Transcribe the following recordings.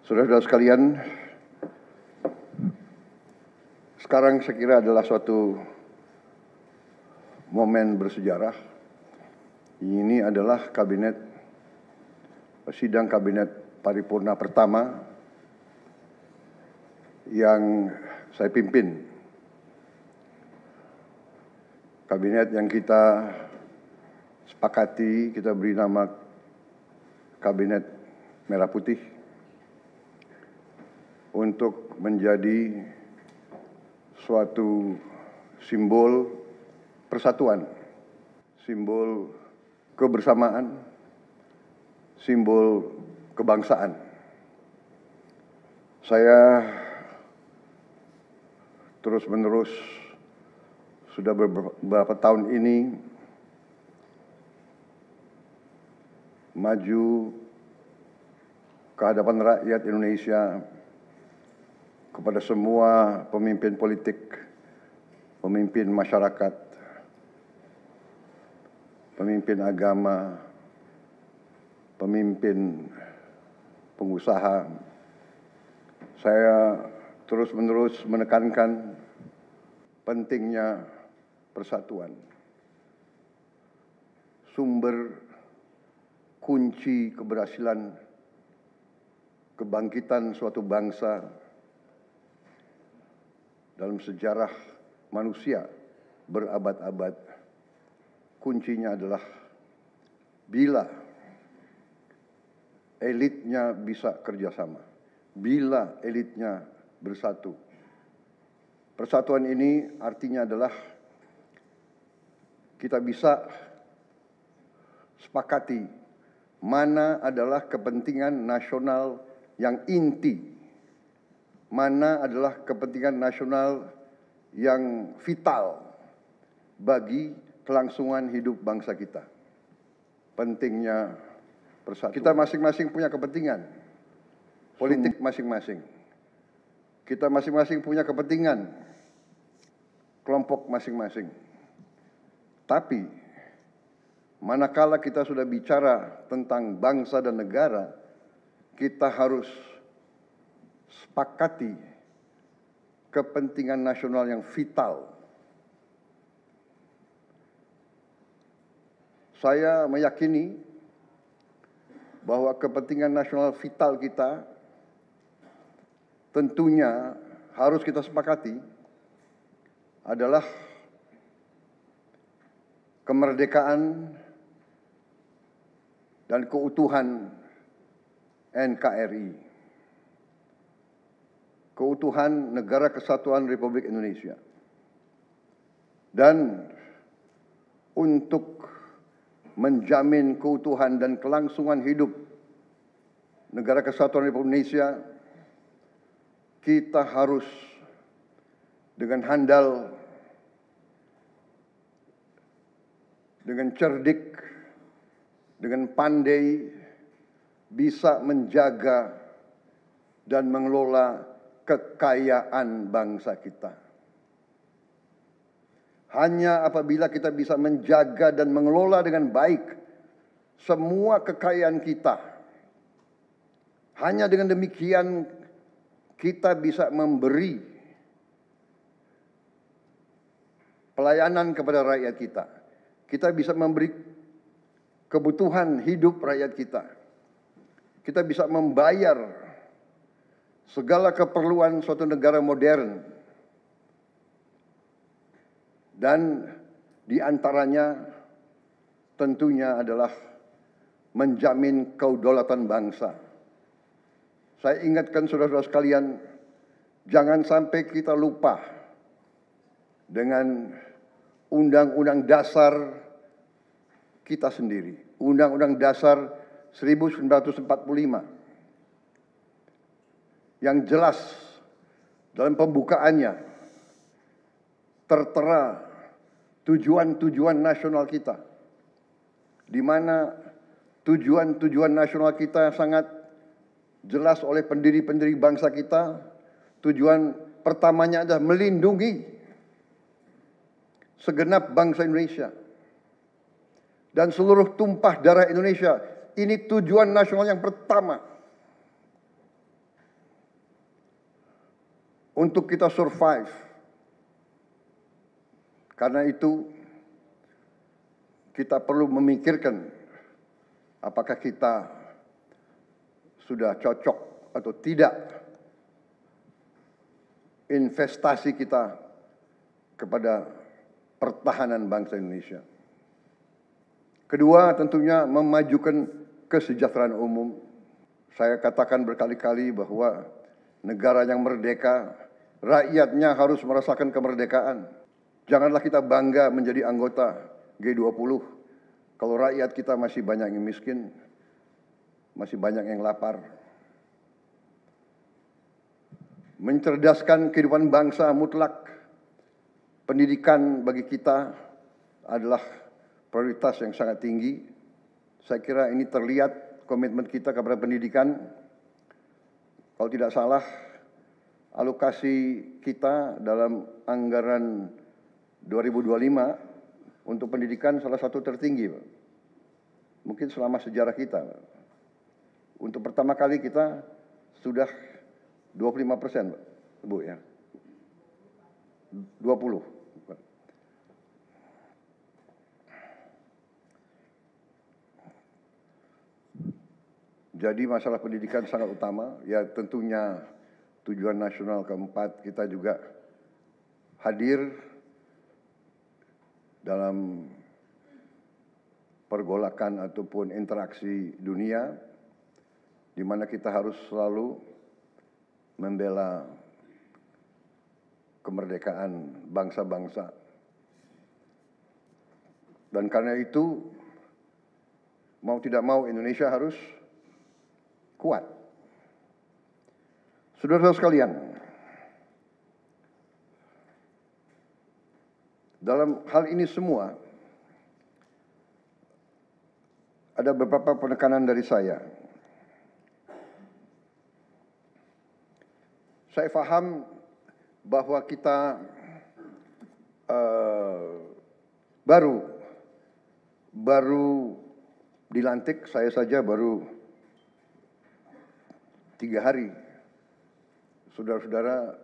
Saudara-saudara sekalian, sekarang saya kira adalah suatu momen bersejarah. Ini adalah sidang kabinet paripurna pertama yang saya pimpin. Kabinet yang kita sepakati, kita beri nama Kabinet Merah Putih, untuk menjadi suatu simbol persatuan, simbol kebersamaan, simbol kebangsaan. Saya terus-menerus sudah beberapa tahun ini maju ke hadapan rakyat Indonesia, kepada semua pemimpin politik, pemimpin masyarakat, pemimpin agama, pemimpin pengusaha. Saya terus-menerus menekankan pentingnya persatuan. Sumber kunci keberhasilan kebangkitan suatu bangsa dalam sejarah manusia berabad-abad, kuncinya adalah bila elitnya bisa kerjasama, bila elitnya bersatu. Persatuan ini artinya adalah kita bisa sepakati mana adalah kepentingan nasional yang inti, mana adalah kepentingan nasional yang vital bagi kelangsungan hidup bangsa kita. Pentingnya persatuan. Kita masing-masing punya kepentingan politik masing-masing. Kita masing-masing punya kepentingan kelompok masing-masing. Tapi manakala kita sudah bicara tentang bangsa dan negara, kita harus sepakati kepentingan nasional yang vital. Saya meyakini bahwa kepentingan nasional vital kita tentunya harus kita sepakati adalah kemerdekaan dan keutuhan NKRI. Keutuhan Negara Kesatuan Republik Indonesia. Dan untuk menjamin keutuhan dan kelangsungan hidup Negara Kesatuan Republik Indonesia, kita harus dengan handal, dengan cerdik, dengan pandai bisa menjaga dan mengelola kekayaan bangsa kita. Hanya apabila kita bisa menjaga dan mengelola dengan baik semua kekayaan kita, hanya dengan demikian kita bisa memberi pelayanan kepada rakyat kita. Kita bisa memberi kebutuhan hidup rakyat kita. Kita bisa membayar segala keperluan suatu negara modern. Dan diantaranya tentunya adalah menjamin kedaulatan bangsa. Saya ingatkan saudara-saudara sekalian, jangan sampai kita lupa dengan Undang-Undang Dasar kita sendiri. Undang-Undang Dasar 1945. Yang jelas dalam pembukaannya tertera tujuan-tujuan nasional kita, di mana tujuan-tujuan nasional kita sangat jelas oleh pendiri-pendiri bangsa kita. Tujuan pertamanya adalah melindungi segenap bangsa Indonesia dan seluruh tumpah darah Indonesia. Ini tujuan nasional yang pertama. untuk kita survive. Karena itu kita perlu memikirkan apakah kita sudah cocok atau tidak investasi kita kepada pertahanan bangsa Indonesia. Kedua, tentunya memajukan kesejahteraan umum. Saya katakan berkali-kali bahwa negara yang merdeka, rakyatnya harus merasakan kemerdekaan. Janganlah kita bangga menjadi anggota G20 kalau rakyat kita masih banyak yang miskin, masih banyak yang lapar. Mencerdaskan kehidupan bangsa mutlak. Pendidikan bagi kita adalah prioritas yang sangat tinggi. Saya kira ini terlihat komitmen kita kepada pendidikan. Kalau tidak salah, alokasi kita dalam anggaran 2025 untuk pendidikan salah satu tertinggi, Pak. Mungkin selama sejarah kita, Pak. Untuk pertama kali kita sudah 25%, Pak, Bu, ya. 20. Jadi masalah pendidikan sangat utama. Ya tentunya tujuan nasional keempat kita juga hadir dalam pergolakan ataupun interaksi dunia, di mana kita harus selalu membela kemerdekaan bangsa-bangsa. Dan karena itu, mau tidak mau Indonesia harus kuat. Saudara-saudara sekalian, dalam hal ini semua, ada beberapa penekanan dari saya. Saya paham bahwa kita baru dilantik, saya saja baru 3 hari. Saudara-saudara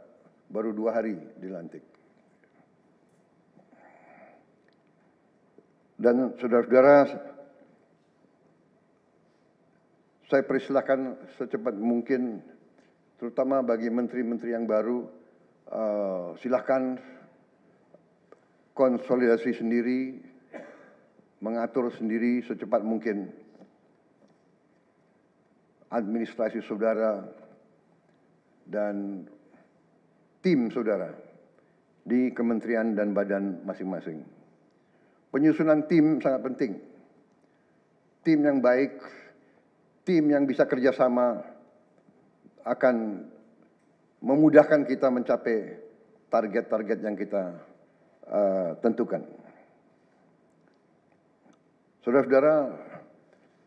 baru 2 hari dilantik. Dan saudara-saudara, saya persilahkan secepat mungkin, terutama bagi menteri-menteri yang baru, silahkan konsolidasi sendiri, mengatur sendiri secepat mungkin administrasi saudara dan tim saudara di kementerian dan badan masing-masing. Penyusunan tim sangat penting. Tim yang baik, tim yang bisa kerjasama akan memudahkan kita mencapai target-target yang kita tentukan. Saudara-saudara,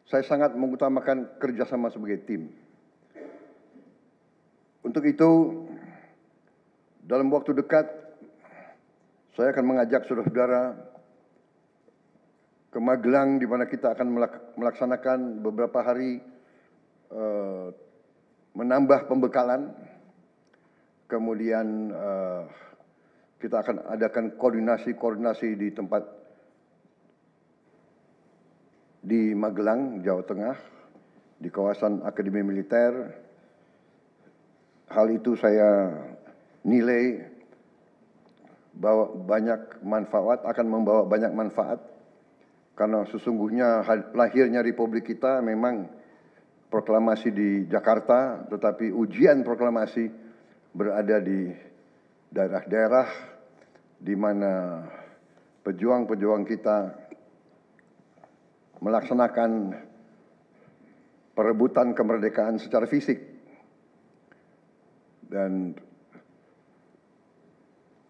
saya sangat mengutamakan kerjasama sebagai tim. Untuk itu, dalam waktu dekat, saya akan mengajak saudara-saudara ke Magelang, di mana kita akan melaksanakan beberapa hari menambah pembekalan. Kemudian kita akan adakan koordinasi di tempat di Magelang, Jawa Tengah, di kawasan Akademi Militer. Hal itu saya nilai bahwa akan membawa banyak manfaat, karena sesungguhnya lahirnya Republik kita memang proklamasi di Jakarta, tetapi ujian proklamasi berada di daerah-daerah di mana pejuang-pejuang kita melaksanakan perebutan kemerdekaan secara fisik. Dan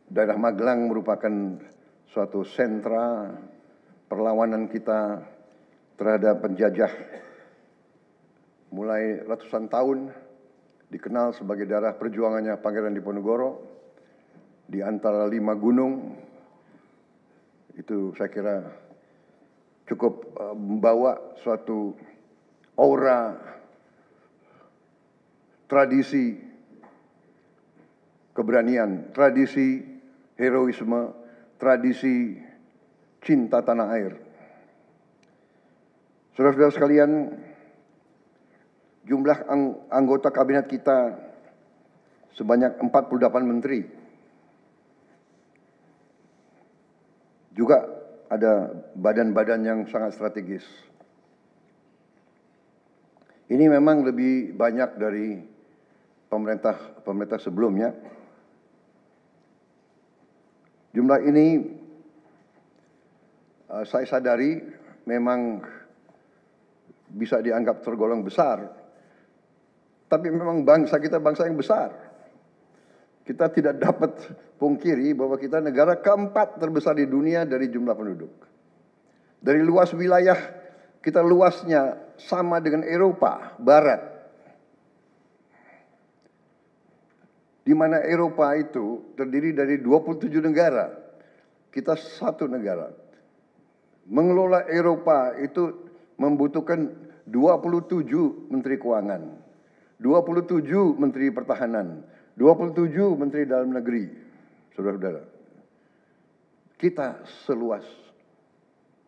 daerah Magelang merupakan suatu sentra perlawanan kita terhadap penjajah. Mulai ratusan tahun dikenal sebagai daerah perjuangannya Pangeran Diponegoro di antara 5 gunung. Itu saya kira cukup membawa suatu aura tradisi keberanian, tradisi heroisme, tradisi cinta tanah air. Saudara-saudara sekalian, jumlah anggota kabinet kita sebanyak 48 menteri. Juga ada badan-badan yang sangat strategis. Ini memang lebih banyak dari pemerintah sebelumnya. Jumlah ini saya sadari memang bisa dianggap tergolong besar. Tapi memang bangsa kita bangsa yang besar. Kita tidak dapat pungkiri bahwa kita negara keempat terbesar di dunia dari jumlah penduduk. Dari luas wilayah, kita luasnya sama dengan Eropa Barat. Di mana Eropa itu terdiri dari 27 negara. Kita satu negara. Mengelola Eropa itu membutuhkan 27 menteri keuangan, 27 menteri pertahanan, 27 menteri dalam negeri. Saudara-saudara, kita seluas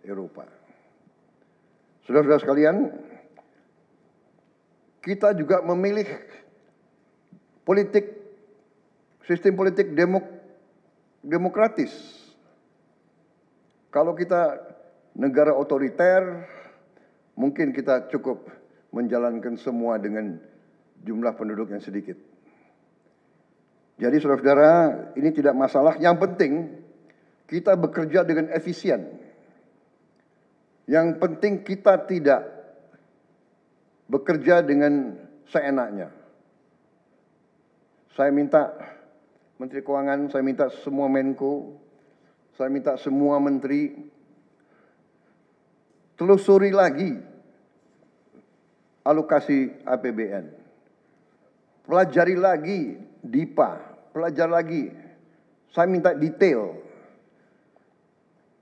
Eropa. Saudara-saudara sekalian, kita juga memilih sistem politik demokratis. Kalau kita negara otoriter, mungkin kita cukup menjalankan semua dengan jumlah penduduk yang sedikit. Jadi saudara-saudara, ini tidak masalah. Yang penting kita bekerja dengan efisien. Yang penting kita tidak bekerja dengan seenaknya. Saya minta Menteri Keuangan, saya minta semua Menko, saya minta semua menteri telusuri lagi alokasi APBN. Pelajari lagi DIPA, pelajari lagi. Saya minta detail.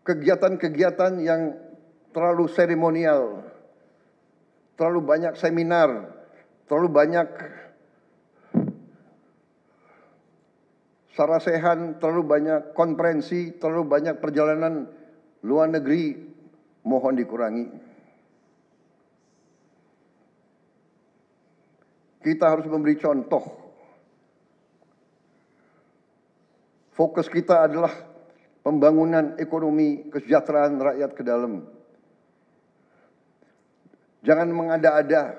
Kegiatan-kegiatan yang terlalu seremonial, terlalu banyak seminar, terlalu banyak sarasehan, terlalu banyak konferensi, terlalu banyak perjalanan luar negeri, mohon dikurangi. Kita harus memberi contoh. Fokus kita adalah pembangunan ekonomi, kesejahteraan rakyat ke dalam. Jangan mengada-ada.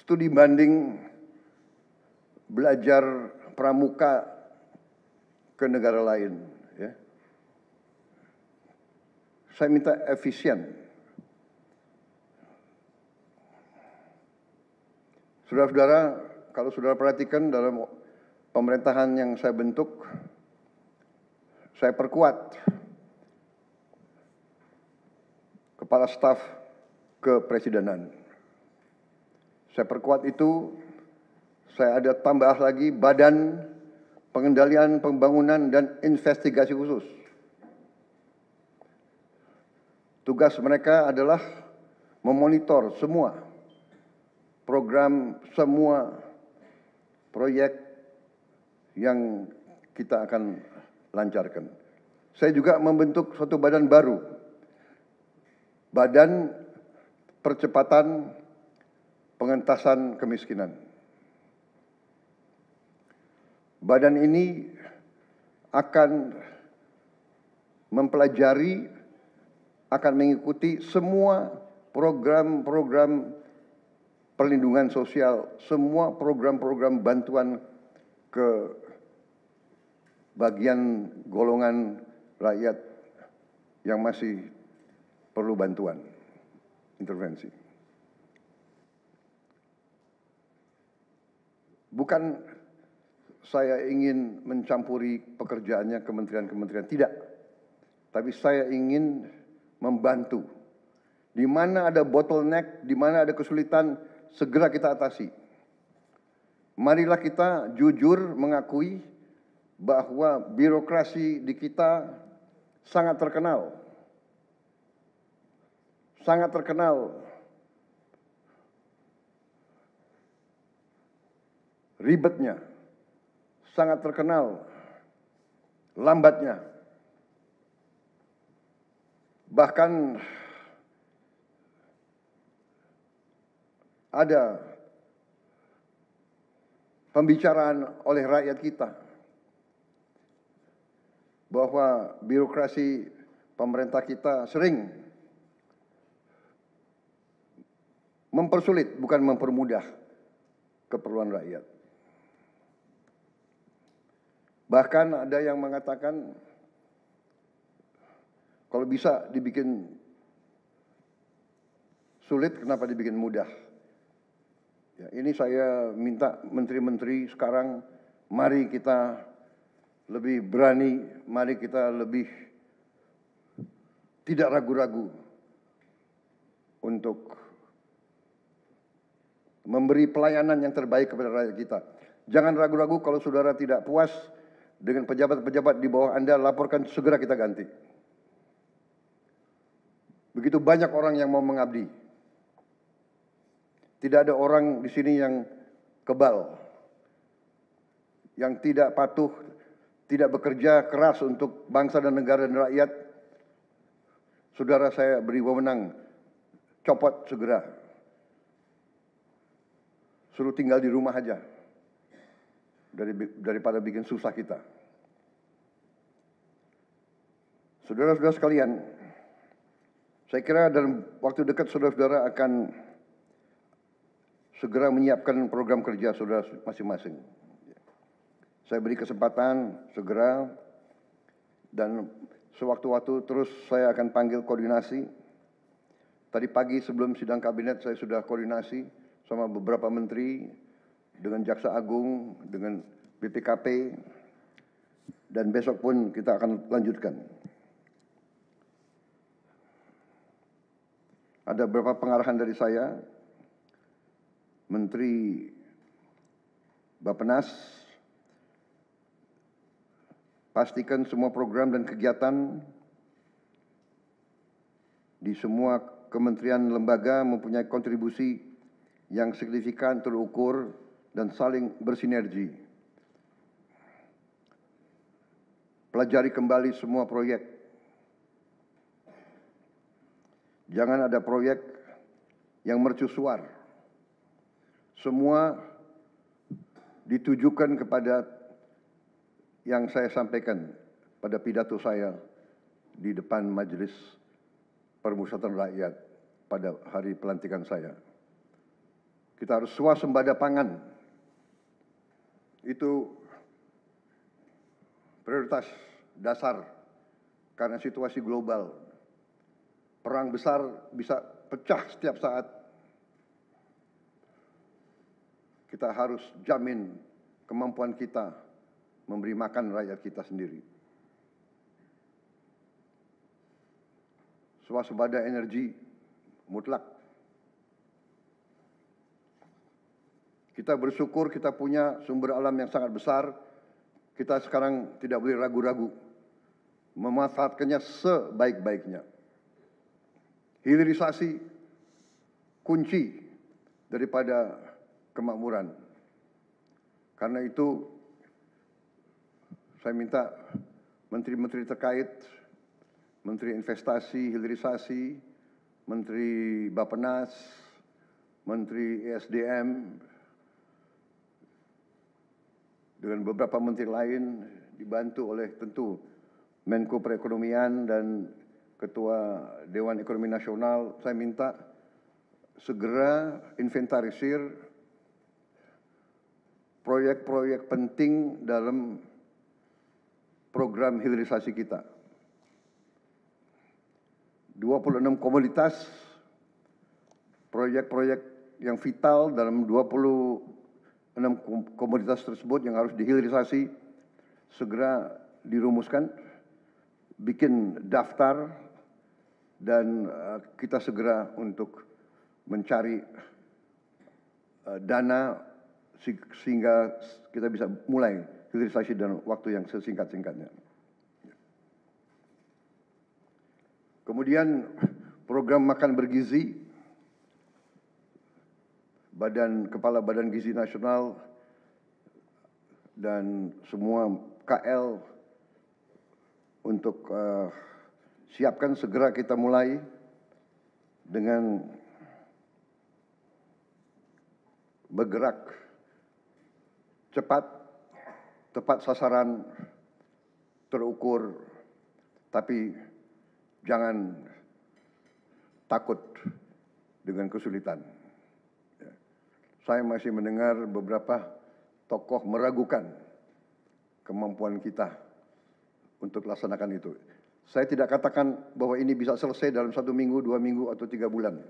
Studi banding belajar pramuka ke negara lain. Ya. Saya minta efisien. Saudara-saudara, kalau saudara perhatikan dalam pemerintahan yang saya bentuk, saya perkuat kepala staf kepresidenan. Saya perkuat itu. Saya ada tambah lagi Badan Pengendalian Pembangunan dan Investigasi Khusus. Tugas mereka adalah memonitor semua program, semua proyek yang kita akan lancarkan. Saya juga membentuk suatu badan baru, Badan Percepatan Pengentasan Kemiskinan. Badan ini akan mempelajari, akan mengikuti semua program-program perlindungan sosial, semua program-program bantuan ke bagian golongan rakyat yang masih perlu bantuan, intervensi. Bukan saya ingin mencampuri pekerjaannya kementerian-kementerian, tidak. Tapi saya ingin membantu. Di mana ada bottleneck, di mana ada kesulitan, segera kita atasi. Marilah kita jujur mengakui bahwa birokrasi di kita sangat terkenal. Sangat terkenal. Ribetnya. sangat terkenal lambatnya. Bahkan ada pembicaraan oleh rakyat kita bahwa birokrasi pemerintah kita sering mempersulit, bukan mempermudah keperluan rakyat. Bahkan ada yang mengatakan kalau bisa dibikin sulit, kenapa dibikin mudah? Ya, ini saya minta menteri-menteri sekarang, mari kita lebih berani, mari kita lebih tidak ragu-ragu untuk memberi pelayanan yang terbaik kepada rakyat kita. Jangan ragu-ragu kalau saudara tidak puas dengan pejabat-pejabat di bawah Anda, laporkan, segera kita ganti. Begitu banyak orang yang mau mengabdi. Tidak ada orang di sini yang kebal, yang tidak patuh, tidak bekerja keras untuk bangsa dan negara dan rakyat. Saudara, saya beri wewenang, copot segera. Suruh tinggal di rumah aja, daripada bikin susah kita. Saudara-saudara sekalian, saya kira dalam waktu dekat saudara-saudara akan segera menyiapkan program kerja saudara masing-masing. Saya beri kesempatan segera, dan sewaktu-waktu terus saya akan panggil koordinasi. Tadi pagi sebelum sidang kabinet saya sudah koordinasi sama beberapa menteri, dengan Jaksa Agung, dengan BPKP, dan besok pun kita akan lanjutkan. Ada beberapa pengarahan dari saya, Menteri Bappenas, pastikan semua program dan kegiatan di semua kementerian lembaga mempunyai kontribusi yang signifikan, terukur, dan saling bersinergi. Pelajari kembali semua proyek. Jangan ada proyek yang mercusuar. Semua ditujukan kepada yang saya sampaikan pada pidato saya di depan Majelis Permusyawaratan Rakyat pada hari pelantikan saya. Kita harus swasembada pangan. Itu prioritas dasar karena situasi global. Perang besar bisa pecah setiap saat. Kita harus jamin kemampuan kita memberi makan rakyat kita sendiri. Swasembada energi mutlak. Kita bersyukur kita punya sumber alam yang sangat besar. Kita sekarang tidak boleh ragu-ragu memanfaatkannya sebaik-baiknya. Hilirisasi kunci daripada kemakmuran. Karena itu saya minta menteri-menteri terkait, Menteri Investasi, Hilirisasi, Menteri Bappenas, Menteri ESDM, dengan beberapa menteri lain, dibantu oleh tentu Menko Perekonomian dan Ketua Dewan Ekonomi Nasional, saya minta segera inventarisir proyek-proyek penting dalam program hilirisasi kita. 26 komoditas, proyek-proyek yang vital dalam 26 komoditas tersebut yang harus dihilirisasi segera dirumuskan, bikin daftar, dan kita segera untuk mencari dana sehingga kita bisa mulai hilirisasi dalam waktu yang sesingkat-singkatnya. Kemudian program makan bergizi, Kepala Badan Gizi Nasional dan semua KL untuk siapkan segera kita mulai dengan bergerak cepat, tepat sasaran, terukur, tapi jangan takut dengan kesulitan. Saya masih mendengar beberapa tokoh meragukan kemampuan kita untuk laksanakan itu. Saya tidak katakan bahwa ini bisa selesai dalam 1 minggu, 2 minggu, atau 3 bulan.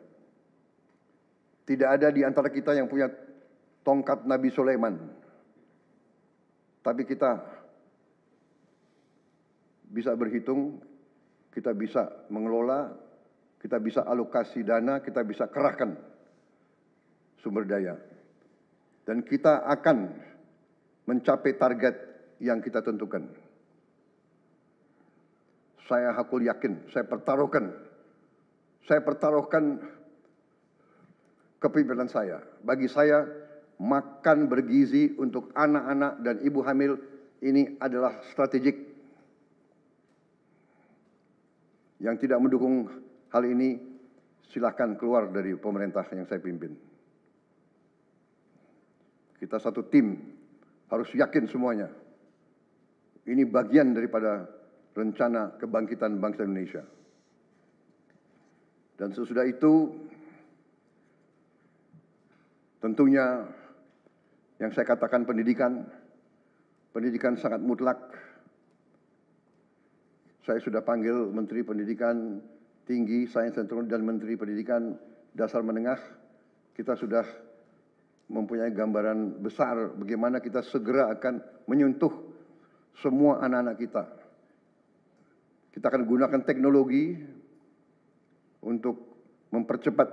Tidak ada di antara kita yang punya tongkat Nabi Sulaiman. Tapi kita bisa berhitung, kita bisa mengelola, kita bisa alokasi dana, kita bisa kerahkan sumber daya. Dan kita akan mencapai target yang kita tentukan. Saya hakul yakin, saya pertaruhkan kepemimpinan saya. Bagi saya, makan bergizi untuk anak-anak dan ibu hamil ini adalah strategik. Yang tidak mendukung hal ini, silahkan keluar dari pemerintah yang saya pimpin. Kita satu tim, harus yakin semuanya. Ini bagian daripada rencana kebangkitan bangsa Indonesia. Dan sesudah itu, tentunya yang saya katakan pendidikan sangat mutlak. Saya sudah panggil Menteri Pendidikan Tinggi, Sains dan Teknologi dan Menteri Pendidikan Dasar Menengah. Kita sudah mempunyai gambaran besar bagaimana kita segera akan menyentuh semua anak-anak kita. Kita akan gunakan teknologi untuk mempercepat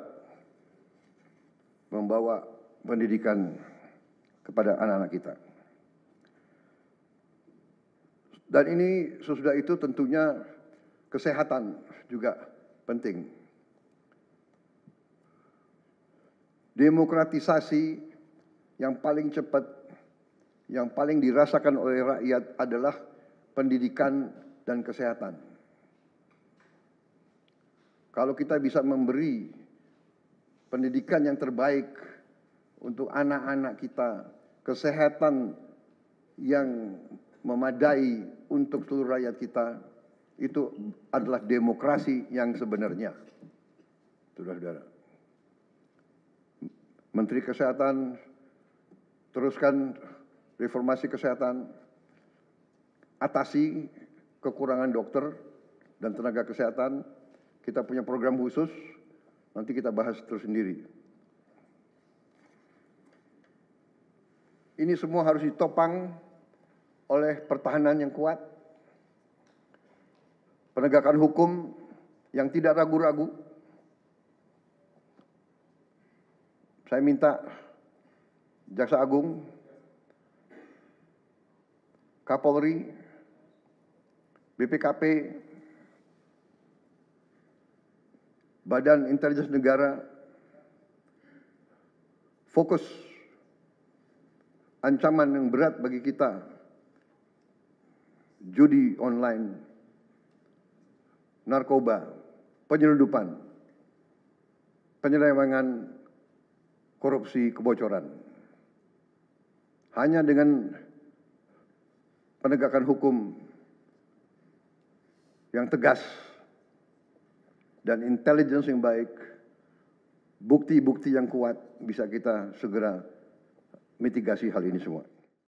membawa pendidikan kepada anak-anak kita. Dan ini sesudah itu tentunya kesehatan juga penting. Demokratisasi yang paling cepat, yang paling dirasakan oleh rakyat adalah pendidikan dan kesehatan. Kalau kita bisa memberi pendidikan yang terbaik untuk anak-anak kita, kesehatan yang memadai untuk seluruh rakyat kita, itu adalah demokrasi yang sebenarnya. Saudara-saudara. Menteri Kesehatan, teruskan reformasi kesehatan, atasi kekurangan dokter dan tenaga kesehatan. Kita punya program khusus, nanti kita bahas tersendiri. Ini semua harus ditopang oleh pertahanan yang kuat, penegakan hukum yang tidak ragu-ragu. Saya minta Jaksa Agung, Kapolri, BPKP, Badan Intelijen Negara, fokus ancaman yang berat bagi kita, judi online, narkoba, penyelundupan, penyelewengan, korupsi, kebocoran. Hanya dengan penegakan hukum yang tegas dan intelligence yang baik, bukti-bukti yang kuat, bisa kita segera mitigasi hal ini semua.